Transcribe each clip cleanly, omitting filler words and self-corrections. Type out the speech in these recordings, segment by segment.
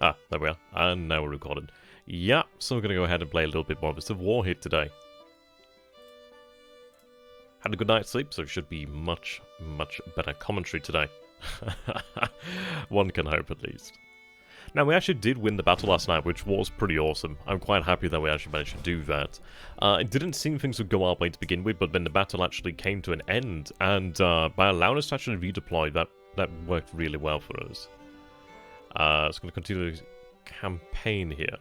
Ah, there we are. And now we're recording. Yeah, so we're going to go ahead and play a little bit more of a Civil War here today. Had a good night's sleep, so it should be much better commentary today. One can hope, at least. Now, we actually did win the battle last night, which was pretty awesome. I'm quite happy that we actually managed to do that. It didn't seem things would go our way to begin with, but then the battle actually came to an end, and by allowing us to actually redeploy, that worked really well for us. It's going to continue the campaign here.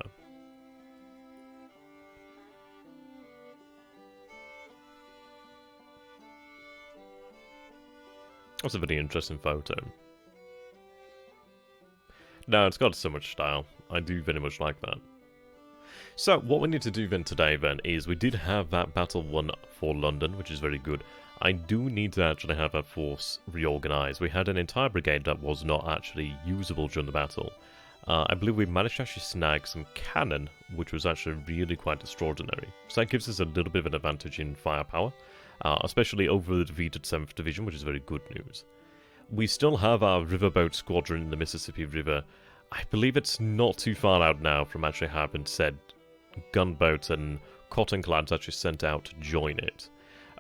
That's a very interesting photo. No, it's got so much style. I do very much like that. So, what we need to do then today then is we did have that battle won for London, which is very good. I do need to actually have that force reorganised. We had an entire brigade that was not actually usable during the battle. I believe we managed to actually snag some cannon, which was actually really quite extraordinary. So that gives us a little bit of an advantage in firepower, especially over the defeated 7th Division, which is very good news. We still have our riverboat squadron in the Mississippi River. I believe it's not too far out now from actually having said gunboats and cottonclads actually sent out to join it.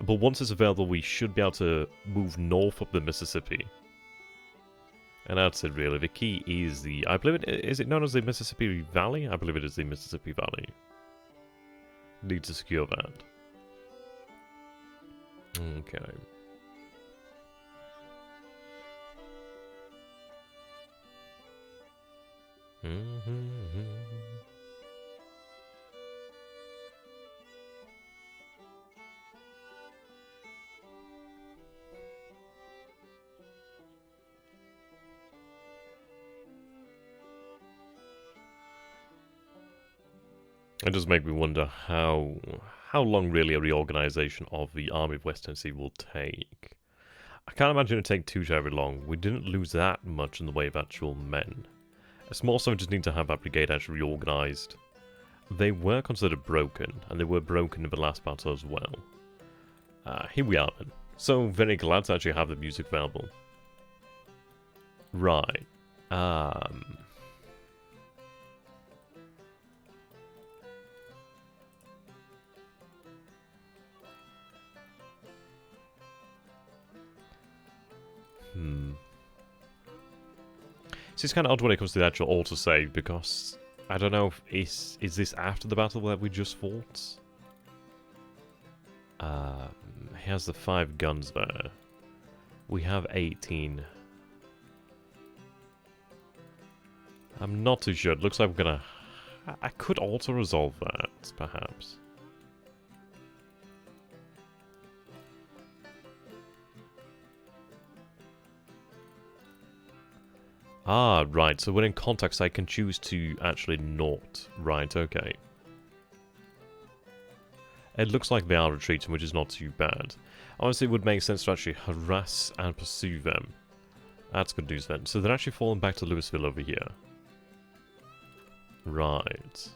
But once it's available, we should be able to move north up the Mississippi. And that's it, really. The key is the... I believe it... Is it known as the Mississippi Valley? I believe it is the Mississippi Valley. Need to secure that. Okay. It does make me wonder how long really a reorganization of the Army of West Tennessee will take. I can't imagine it take too terribly long. We didn't lose that much in the way of actual men. It's more so we just need to have that brigade actually reorganized. They were considered broken, and they were broken in the last battle as well. Here we are then. So very glad to actually have the music available. Right. So it's kind of odd when it comes to the actual autosave, because I don't know if is this after the battle that we just fought? He has the 5 guns there. We have 18. I'm not too sure. It looks like we're gonna... I could auto-resolve that, perhaps. Ah, right, so when in context I can choose to actually not. Right, okay. It looks like they are retreating, which is not too bad. Honestly, it would make sense to actually harass and pursue them. That's good news then. So they're actually falling back to Louisville over here. Right.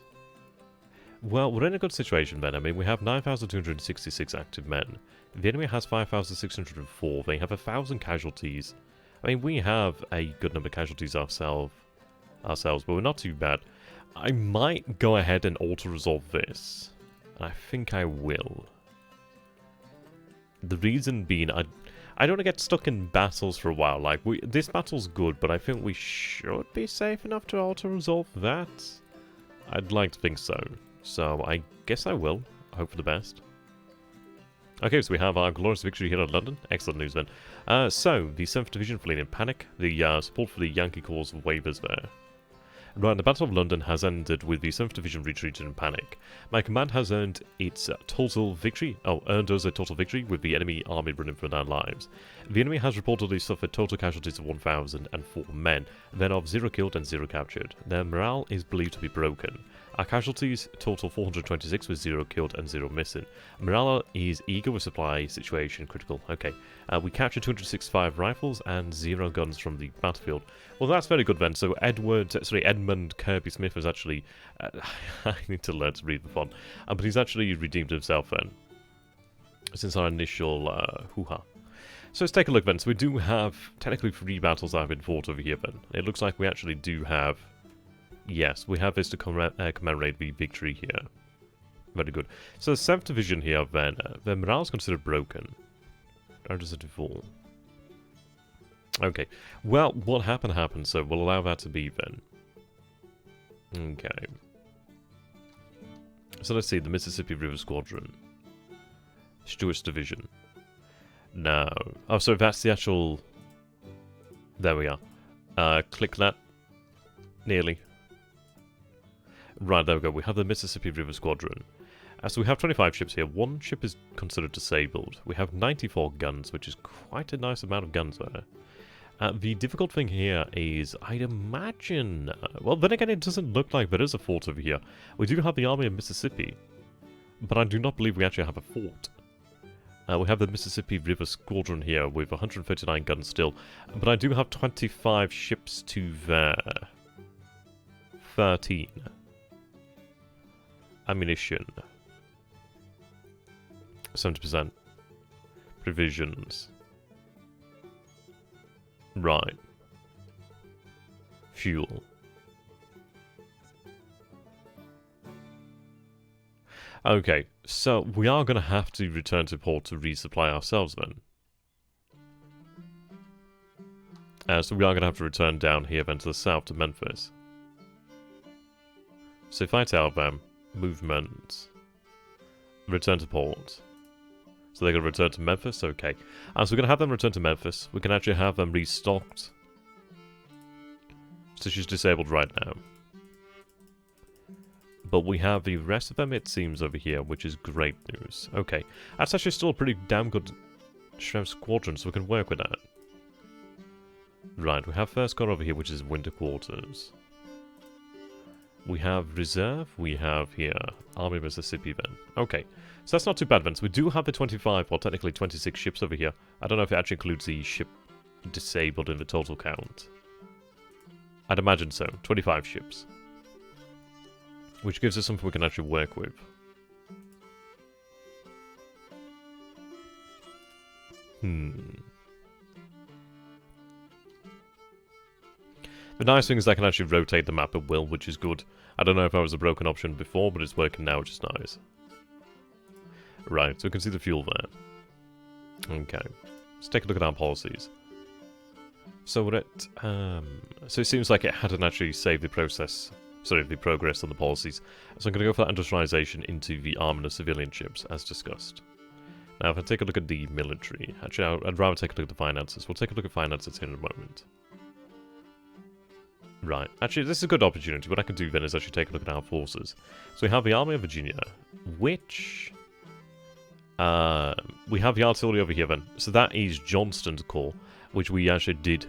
Well, we're in a good situation then. I mean, we have 9,266 active men. The enemy has 5,604. They have 1,000 casualties. I mean, we have a good number of casualties ourselves, but we're not too bad. I might go ahead and auto-resolve this. I think I will. The reason being, I don't want to get stuck in battles for a while. Like, this battle's good, but I think we should be safe enough to auto-resolve that. I'd like to think so. So, I guess I will. Hope for the best. Okay, so we have our glorious victory here in London. Excellent news then. So, the 7th Division fleeing in panic. The support for the Yankee cause wavers there. Right, the Battle of London has ended with the 7th Division retreating in panic. My command has earned its total victory. Earned us a total victory with the enemy army running for their lives. The enemy has reportedly suffered total casualties of 1,004 men, then of 0 killed and 0 captured. Their morale is believed to be broken. Our casualties total 426 with 0 killed and 0 missing. Morale is eager with supply situation critical. Okay. We captured 265 rifles and 0 guns from the battlefield. Well, that's very good then. So Edmund Kirby Smith has actually... I need to learn to read the font. But he's actually redeemed himself then. Since our initial hoo-ha. So let's take a look then. So we do have technically 3 battles that have been fought over here then. It looks like we actually do have Yes, we have this to commemorate the victory here. Very good. So the 7th Division here, then, their morale is considered broken. How does it fall? Okay. Well, what happened, so we'll allow that to be then. Okay. So let's see, the Mississippi River Squadron. Stewart's Division. No. Oh, so that's the actual... There we are. Click that. Nearly. Right, there we go. We have the Mississippi River Squadron. So we have 25 ships here. One ship is considered disabled. We have 94 guns, which is quite a nice amount of guns there. The difficult thing here is, I'd imagine... well, then again, it doesn't look like there is a fort over here. We do have the Army of Mississippi, but I do not believe we actually have a fort. We have the Mississippi River Squadron here with 139 guns still, but I do have 25 ships to there. 13. Ammunition. 70%. Provisions. Right. Fuel. Okay, so we are going to have to return to port to resupply ourselves then. So we are going to have to return down here then to the south to Memphis. So if I tell them, movement, return to port. So they're going to return to Memphis? Okay. So we're going to have them return to Memphis. We can actually have them restocked. So she's disabled right now. But we have the rest of them, it seems, over here, which is great news. Okay. That's actually still a pretty damn good squadron, so we can work with that. Right, we have first corps over here, which is winter quarters. We have reserve, we have here Army of Mississippi then. Okay, so that's not too bad then. So we do have the 25, well technically 26 ships over here. I don't know if it actually includes the ship disabled in the total count. I'd imagine so, 25 ships. Which gives us something we can actually work with. The nice thing is I can actually rotate the map at will, which is good. I don't know if that was a broken option before, but it's working now, which is nice. Right, so we can see the fuel there. Okay, let's take a look at our policies. So we're at, so it seems like it hadn't actually saved the process, sorry, the progress on the policies. So I'm going to go for that industrialization into the armament of civilian ships, as discussed. Now, if I take a look at the military, actually, I'd rather take a look at the finances. We'll take a look at finances here in a moment. Right. Actually, this is a good opportunity. What I can do then is actually take a look at our forces. So we have the Army of Virginia, which... we have the artillery over here then. So that is Johnston's corps, which we actually did...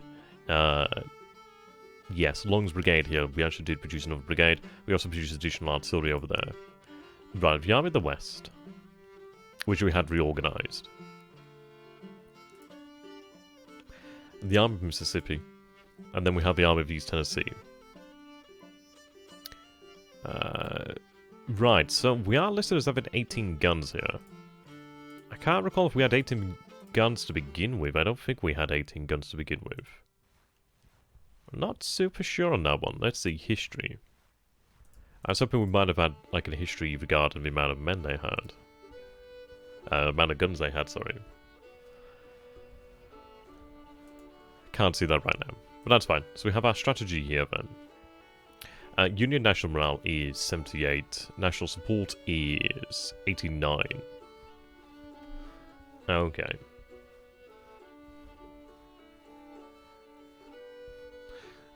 yes, Long's brigade here. We actually did produce another brigade. We also produced additional artillery over there. Right, the Army of the West, which we had reorganized. The Army of Mississippi. And then we have the Army of East Tennessee. Right, so we are listed as having 18 guns here. I can't recall if we had 18 guns to begin with. I don't think we had 18 guns to begin with. I'm not super sure on that one. Let's see, history. I was hoping we might have had, like, a history regarding the amount of men they had. Amount of guns they had, sorry. Can't see that right now. But that's fine. So we have our strategy here then. Union national morale is 78. National support is 89. Okay.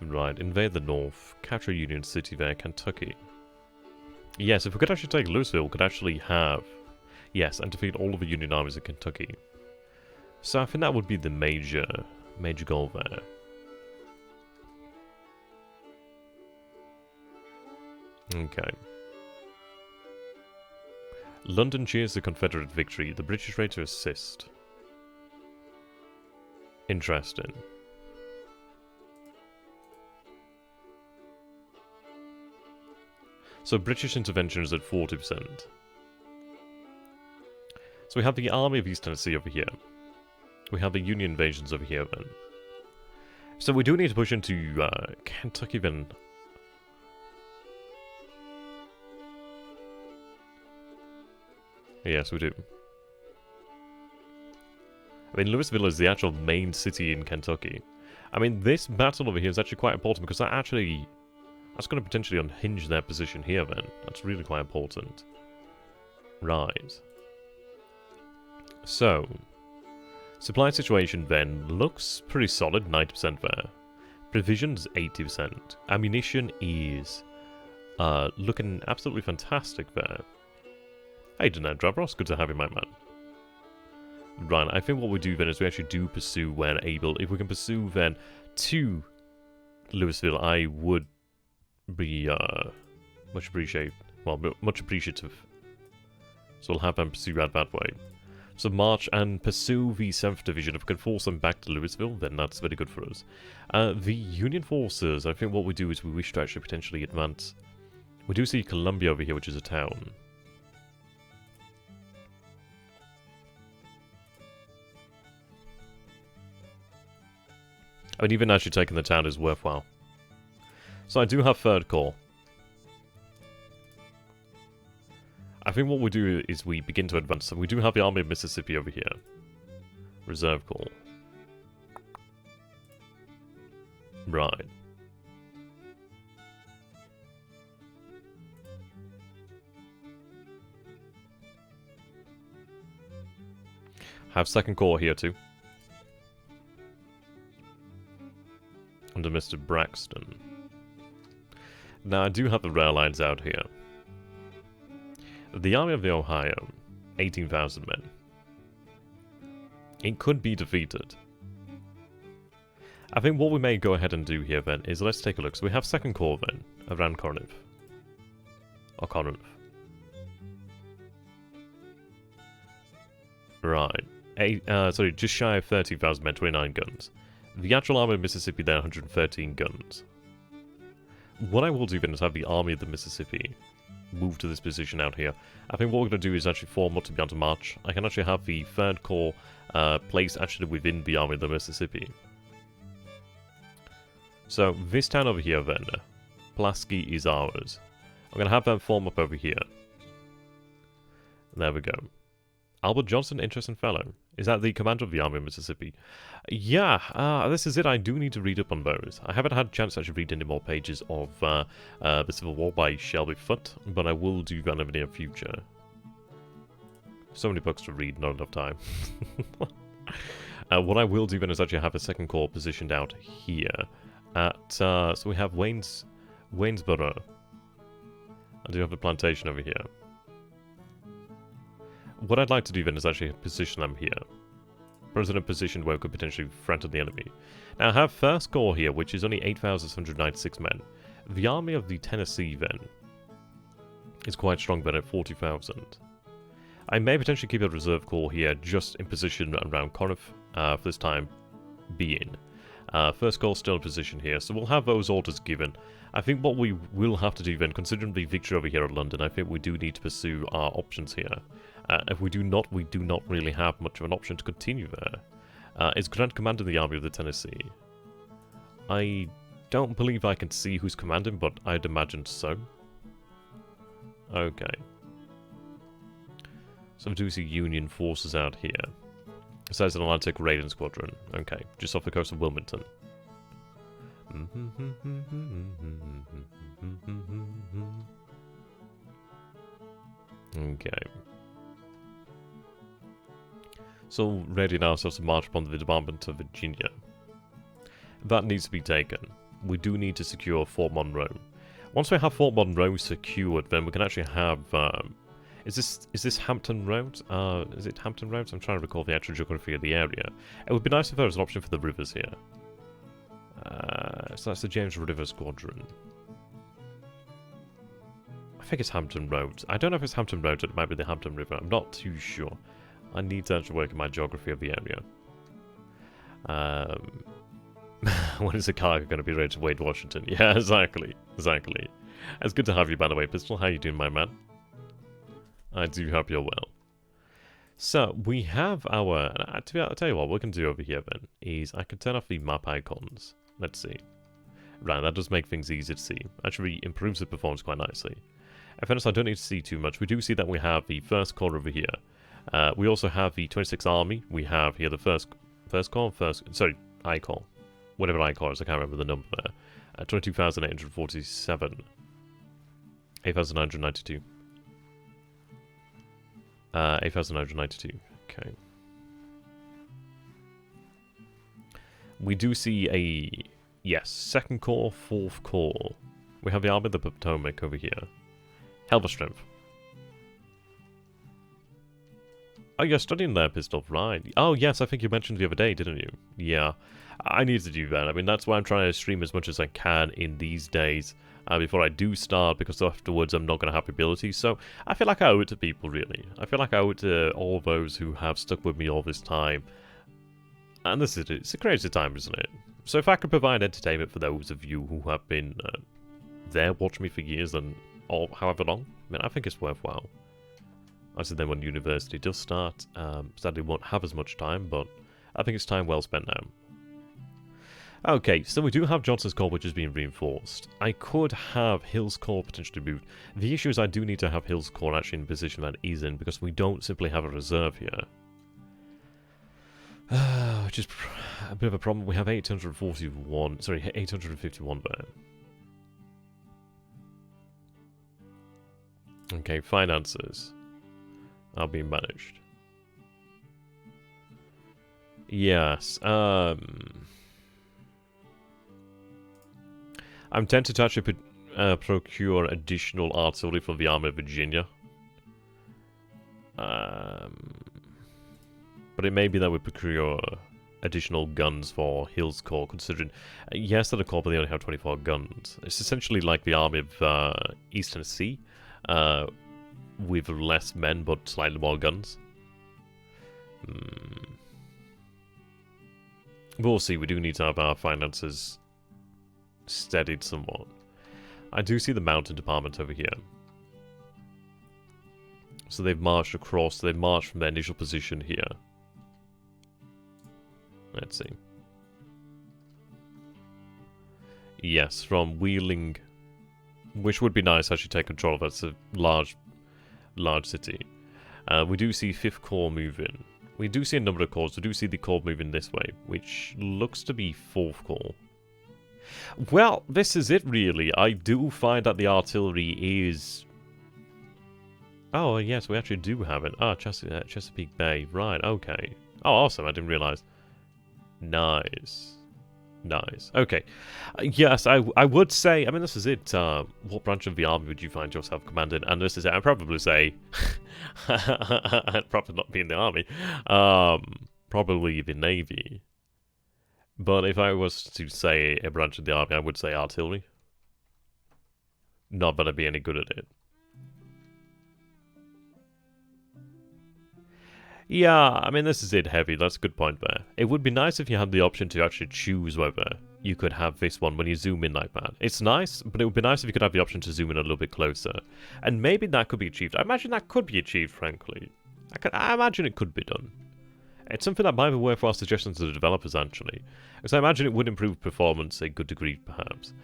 Right, invade the north. Capture Union City there, Kentucky. Yes, if we could actually take Louisville, we could actually have... Yes, and defeat all of the Union armies in Kentucky. So I think that would be the major goal there. Okay. London cheers the Confederate victory. The British ready to assist. Interesting. So British intervention is at 40%. So we have the Army of East Tennessee over here. We have the Union invasions over here then. So we do need to push into Kentucky then. Yes, we do. I mean, Louisville is the actual main city in Kentucky. I mean, this battle over here is actually quite important because that's going to potentially unhinge their position here, then. That's really quite important. Right. So, supply situation then looks pretty solid, 90% there. Provisions, 80%. Ammunition is looking absolutely fantastic there. Hey, Dinan Drabros, good to have you, my man. Right, I think what we do then is we actually do pursue when able. If we can pursue then to Louisville, I would be much appreciated. Well, much appreciative. So we'll have them pursue that way. So march and pursue the 7th Division. If we can force them back to Louisville, then that's very good for us. The Union forces, I think what we do is we wish to actually potentially advance. We do see Columbia over here, which is a town. I mean, even actually taking the town is worthwhile. So I do have 3rd Corps. I think what we do is we begin to advance. So we do have the Army of Mississippi over here. Reserve Corps. Right. Have 2nd Corps here too. Under Mr. Braxton. Now I do have the rail lines out here. The Army of the Ohio, 18,000 men. It could be defeated. I think what we may go ahead and do here then is let's take a look. So we have 2nd Corps then, around Corinth. Or Corinth. Right. Sorry, just shy of 30,000 men, 29 guns. The actual Army of Mississippi there, 113 guns. What I will do then is have the Army of the Mississippi move to this position out here. I think what we're going to do is actually form up to be able to march. I can actually have the 3rd Corps placed actually within the Army of the Mississippi. So this town over here then, Pulaski is ours. I'm going to have them form up over here. There we go. Albert Johnson, interesting fellow. Is that the commander of the Army of Mississippi? Yeah, this is it. I do need to read up on those. I haven't had a chance to actually read any more pages of the Civil War by Shelby Foote, but I will do that in the near future. So many books to read, not enough time. What I will do then is actually have a 2nd Corps positioned out here at, so we have Waynesboro. I do have a plantation over here. What I'd like to do then is actually position them here. Put us in a position where we could potentially threaten the enemy. Now I have 1st Corps here, which is only 8,696 men. The Army of the Tennessee then is quite strong then at 40,000. I may potentially keep a Reserve Corps here just in position around Corinth for this time being. 1st Corps still in position here, so we'll have those orders given. I think what we will have to do then, considering the victory over here at London, I think we do need to pursue our options here. If we do not really have much of an option to continue there. Is Grant commanding the Army of the Tennessee? I don't believe I can see who's commanding, but I'd imagine so. Okay. So we do see Union forces out here. It says an Atlantic Raiding Squadron. Okay, just off the coast of Wilmington. Okay. So, readying ourselves to march upon the Department of Virginia. That needs to be taken. We do need to secure Fort Monroe. Once we have Fort Monroe secured, then we can actually have... Is this Hampton Roads? Is it Hampton Roads? I'm trying to recall the actual geography of the area. It would be nice if there was an option for the rivers here. So that's the James River Squadron. I think it's Hampton Roads. I don't know if it's Hampton Roads, it might be the Hampton River. I'm not too sure. I need to actually work in my geography of the area. When is the cargo going to be ready to Wade, Washington? Yeah, exactly. Exactly. It's good to have you, by the way, Pistol. How you doing, my man? I do hope you're well. So, we have our... I'll tell you what we can do over here, then, is I can turn off the map icons. Let's see. Right, that does make things easier to see. Actually improves the performance quite nicely. In fairness, I don't need to see too much. We do see that we have the 1st Corps over here. We also have the 26th Army. We have here the first Corps, sorry, I Corps. Whatever I Corps is, I can't remember the number there. 22,847. 8,992. 8,992. Okay. We do see a... Yes, 2nd Corps, 4th Corps. We have the Army of the Potomac over here. Hell of a strength. Oh, you're studying there, Pistol, right? Oh, yes, I think you mentioned the other day, didn't you? Yeah, I need to do that. I mean, that's why I'm trying to stream as much as I can in these days before I do start, because afterwards I'm not going to have the ability. So I feel like I owe it to people, really. I feel like I owe it to all those who have stuck with me all this time. And this is it's a crazy time, isn't it? So if I could provide entertainment for those of you who have been there, watching me for years and however long, I mean, I think it's worthwhile. I said then when university does start, sadly won't have as much time, but I think it's time well spent now. Okay, so we do have Johnson's Corps, which is being reinforced. I could have Hill's Corps potentially moved. The issue is I do need to have Hill's Corps actually in the position that he's in, because we don't simply have a reserve here. Which is a bit of a problem. We have 851 there. Okay, finances are being managed. Yes, I'm tempted to actually procure additional artillery from the Army of Virginia. But it may be that we procure additional guns for Hill's Corps, considering, yes, they're a corps, but they only have 24 guns. It's essentially like the Army of East Tennessee, with less men, but slightly more guns. We'll see, we do need to have our finances steadied somewhat. I do see the mountain department over here. So they've marched across, they've marched from their initial position here. Let's see. Yes, from Wheeling, which would be nice actually take control of. That's a large city. We do see 5th Corps moving. We do see a number of corps. We do see the corps moving this way, which looks to be 4th Corps. Well, this is it really. I do find that the artillery is... Oh, yes, we actually do have it. Ah, Chesapeake Bay. Right, okay. Oh, awesome. I didn't realize. Nice. Nice. Okay. Yes, I would say... I mean, this is it. What branch of the army would you find yourself commanding? And this is it. I'd probably say... I'd probably not be in the army. Probably the navy. But if I was to say a branch of the army, I would say artillery. Not that I'd be any good at it. Yeah, I mean, this is it heavy. That's a good point there. It would be nice if you had the option to actually choose whether you could have this one when you zoom in like that. It's nice, but it would be nice if you could have the option to zoom in a little bit closer. And maybe that could be achieved. I imagine that could be achieved, frankly. I imagine it could be done. It's something that might be worthwhile suggestions to the developers, actually. Because I imagine it would improve performance a good degree, perhaps.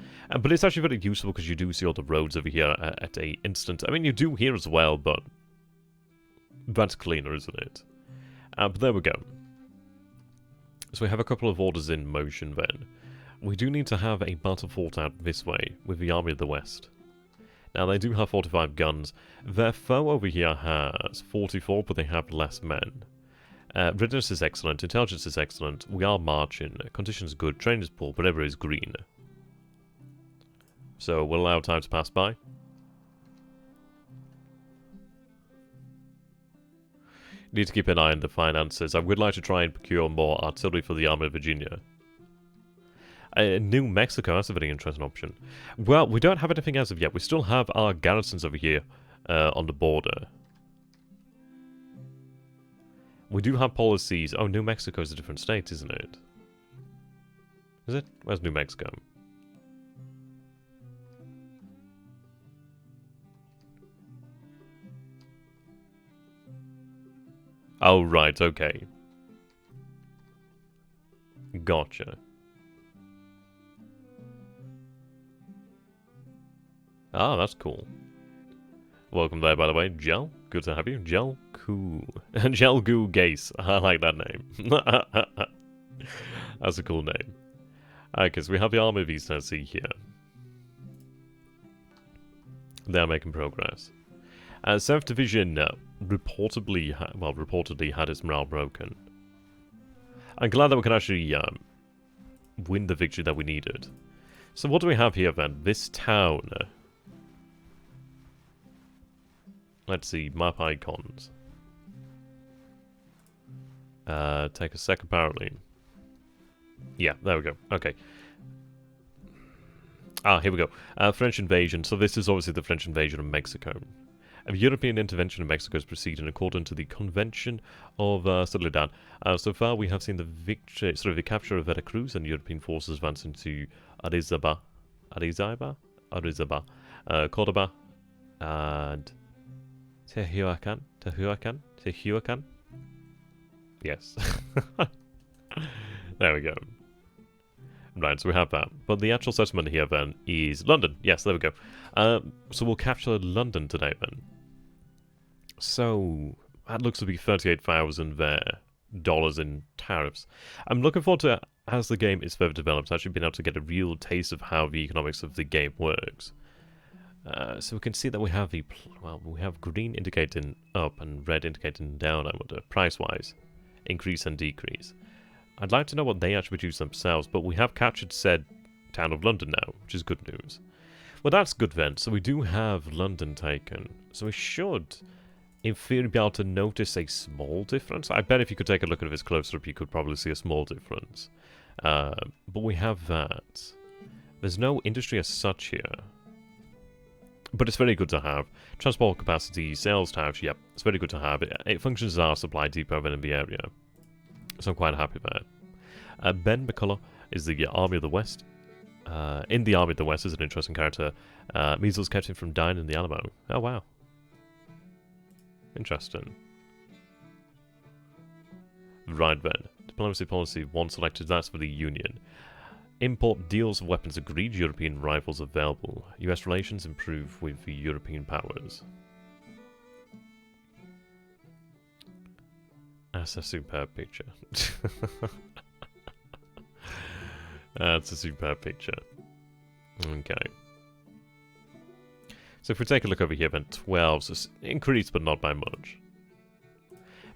But it's actually very useful because you do see all the roads over here at a instant. I mean, you do here as well, but that's cleaner, isn't it? But there we go. So we have a couple of orders in motion then. We do need to have a battle fought out this way with the Army of the West. Now, they do have 45 guns. Their foe over here has 44, but they have less men. Readiness is excellent, intelligence is excellent, we are marching, conditions good, training is poor, but everywhere is green. So we'll allow time to pass by. Need to keep an eye on the finances. I would like to try and procure more artillery for the Army of Virginia. New Mexico, that's a very interesting option. Well, we don't have anything as of yet. We still have our garrisons over here on the border. We do have policies. Oh, New Mexico is a different state, isn't it? Is it? Where's New Mexico? Oh, right, okay. Gotcha. Ah, that's cool. Welcome there, by the way. Gel, good to have you. Gel Goo. Gel Goo Gaze. I like that name. That's a cool name. Okay, so we have the army of East Tennessee here. They are making progress. 7th Division reportedly had its morale broken. I'm glad that we can actually win the victory that we needed. So what do we have here then? This town. Let's see, map icons. Take a sec apparently. Yeah, there we go. Okay. Here we go. French invasion. So this is obviously the French invasion of Mexico. A European intervention in Mexico is proceeding according to the Convention of Soledad. So far, we have seen the capture of Veracruz and European forces advancing to Arizaba, Cordoba, and Tehuacan. Yes. There we go. Right, so we have that. But the actual settlement here, then, is London. Yes, there we go. So we'll capture London today, then. So, that looks to be $38,000 there. Dollars in tariffs. I'm looking forward to, as the game is further developed, actually being able to get a real taste of how the economics of the game works. So we can see that we have we have green indicating up and red indicating down, I wonder, price-wise. Increase and decrease. I'd like to know what they actually produce themselves, but we have captured said town of London now, which is good news. Well, that's good then. So we do have London taken. So we should, in theory, be able to notice a small difference. I bet if you could take a look at this closer up, you could probably see a small difference. But we have that. There's no industry as such here. But it's very good to have. Transport capacity, sales tariffs, yep, it's very good to have. It functions as our supply depot in the area. So I'm quite happy there. Ben McCullough is the Army of the West. In the Army of the West is an interesting character. Measles kept him from dying in the Alamo. Oh, wow. Interesting. Right then. Diplomacy policy 1 selected. That's for the Union. Import deals of weapons agreed. European rifles available. US relations improve with the European powers. That's a superb picture. That's a superb picture. Okay. So if we take a look over here, then 12, so it's increased but not by much.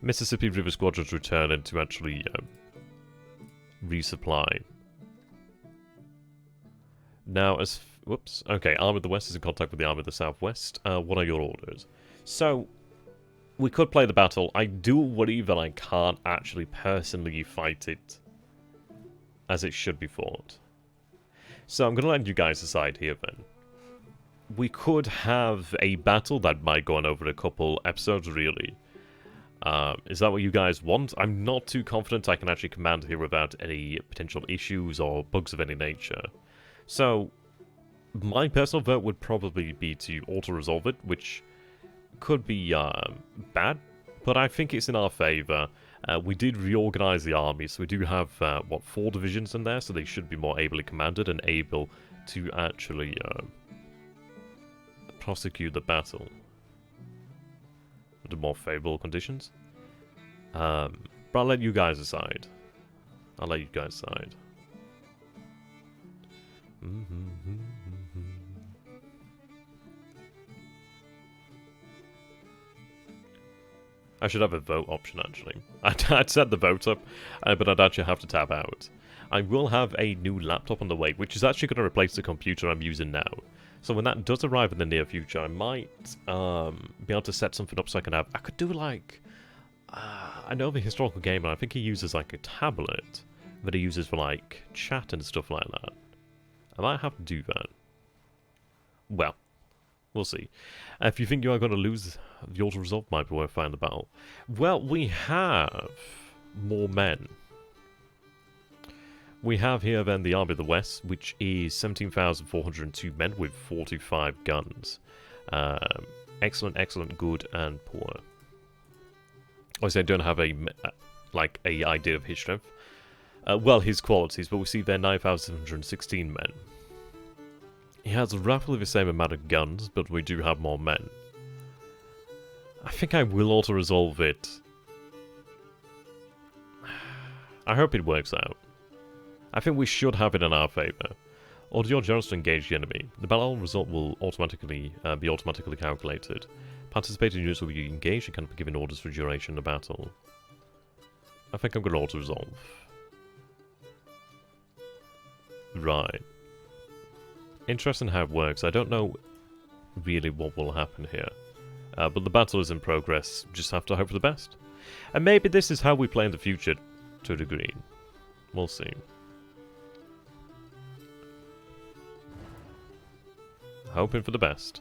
Mississippi River Squadrons returning to actually resupply. Now, whoops. Okay, Army of the West is in contact with the Army of the Southwest. What are your orders? So, we could play the battle. I do worry that I can't actually personally fight it as it should be fought. So I'm going to let you guys decide here then. We could have a battle that might go on over a couple episodes, really. Is that what you guys want? I'm not too confident I can actually command here without any potential issues or bugs of any nature. So, my personal vote would probably be to auto-resolve it, which could be bad, but I think it's in our favour. We did reorganise the army, so we do have, 4 divisions in there, so they should be more ably commanded and able to actually prosecute the battle under more favourable conditions. But I'll let you guys decide. I should have a vote option, actually. I'd set the vote up, but I'd actually have to tab out. I will have a new laptop on the way, which is actually going to replace the computer I'm using now. So when that does arrive in the near future, I might be able to set something up so I can have... I could do, like... I know the historical gamer, I think he uses, like, a tablet that he uses for, like, chat and stuff like that. I might have to do that. Well, we'll see. If you think you are going to lose, the auto-resolve might be worth fighting the battle. Well, we have more men. We have here then the Army of the West, which is 17,402 men with 45 guns. Excellent, excellent, good, and poor. Obviously, I don't have a idea of his strength. Well, his qualities, but we see there 9,716 men. He has roughly the same amount of guns, but we do have more men. I think I will auto-resolve it. I hope it works out. I think we should have it in our favour. Order your generals to engage the enemy. The battle result will automatically be automatically calculated. Participating units will be engaged and can be given orders for duration of the battle. I think I'm going to auto-resolve. Right. Interesting how it works. I don't know really what will happen here. But the battle is in progress. Just have to hope for the best. And maybe this is how we play in the future, to a degree. We'll see. Hoping for the best.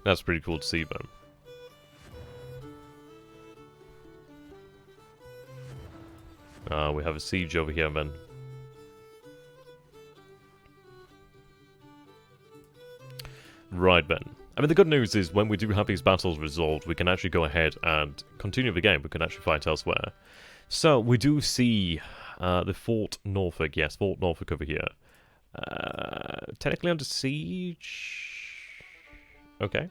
That's pretty cool to see, though. We have a siege over here, then. Right, then. I mean, the good news is when we do have these battles resolved, we can actually go ahead and continue the game. We can actually fight elsewhere. So, we do see the Fort Norfolk. Yes, Fort Norfolk over here. Technically under siege. Okay.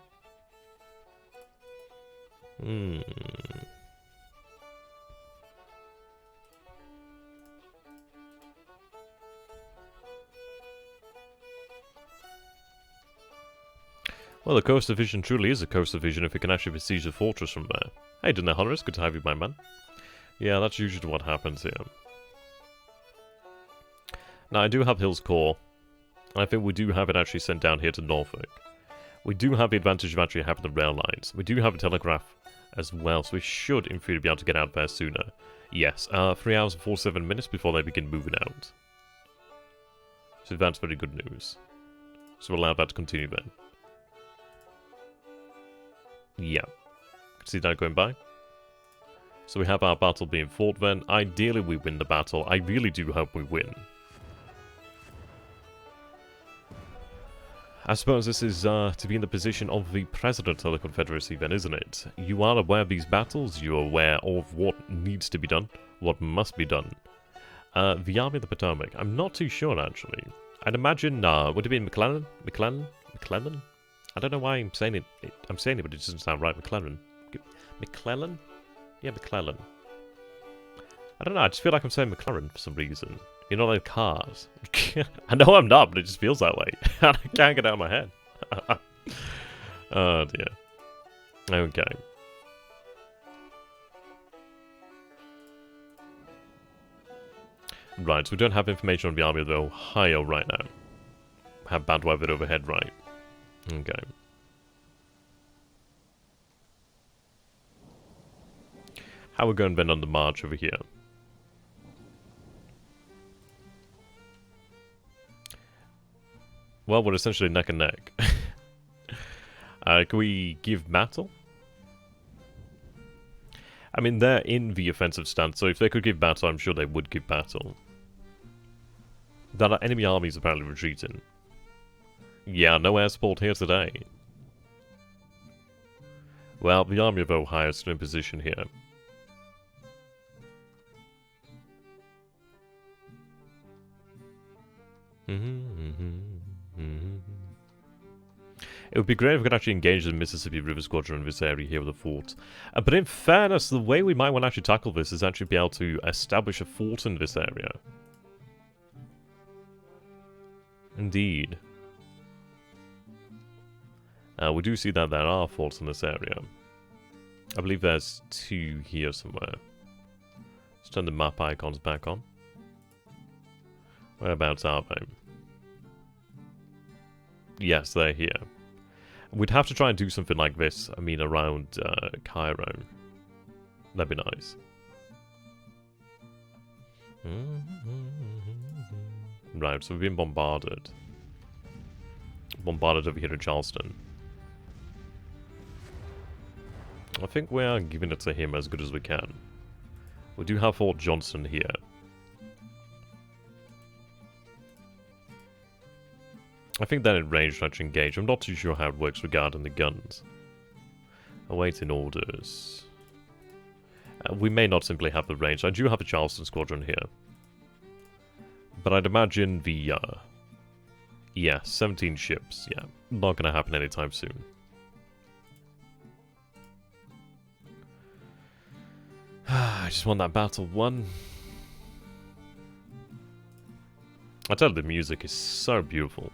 Well, the Coast Division truly is a Coast Division if we can actually besiege the fortress from there. Hey, Dinner Hunter, good to have you, my man. Yeah, that's usually what happens here. Now, I do have Hill's Core. I think we do have it actually sent down here to Norfolk. We do have the advantage of actually having the rail lines. We do have a telegraph as well, so we should, in theory, be able to get out there sooner. Yes, 3 hours and 47 minutes before they begin moving out. So that's very good news. So we'll allow that to continue then. Yeah. See that going by? So we have our battle being fought then. Ideally we win the battle. I really do hope we win. I suppose this is to be in the position of the President of the Confederacy then, isn't it? You are aware of these battles. You're aware of what needs to be done. What must be done. The Army of the Potomac. I'm not too sure, actually. I'd imagine, would it be McClellan? McClellan? I don't know why I'm saying it. I'm saying it, but it doesn't sound right. McClellan? McClellan? Yeah, McClellan. I don't know, I just feel like I'm saying McLaren for some reason. You know, like cars. I know I'm not, but it just feels that way. I can't get it out of my head. Oh dear. Okay. Right, so we don't have information on the Army of Ohio right now. Have bad weather overhead, right. Okay. How are we going then on the march over here? Well, we're essentially neck and neck. Can we give battle? I mean, they're in the offensive stance, so if they could give battle, I'm sure they would give battle. That our enemy armies apparently retreating. Yeah, no air support here today. Well, the Army of Ohio is still in position here. It would be great if we could actually engage the Mississippi River Squadron in this area here with a fort. But in fairness, the way we might want to actually tackle this is actually be able to establish a fort in this area. Indeed. We do see that there are forts in this area. I believe there's 2 here somewhere. Let's turn the map icons back on. Whereabouts are they? Yes, they're here. We'd have to try and do something like this, I mean, around Cairo. That'd be nice. Right, so we've been bombarded. Bombarded over here in Charleston. I think we are giving it to him as good as we can. We do have Fort Johnson here. I think they're in range to actually engage. I'm not too sure how it works regarding the guns. Awaiting orders. We may not simply have the range. I do have a Charleston squadron here. But I'd imagine the, yeah, 17 ships, yeah, not gonna happen anytime soon. I just want that battle won. I tell you, the music is so beautiful.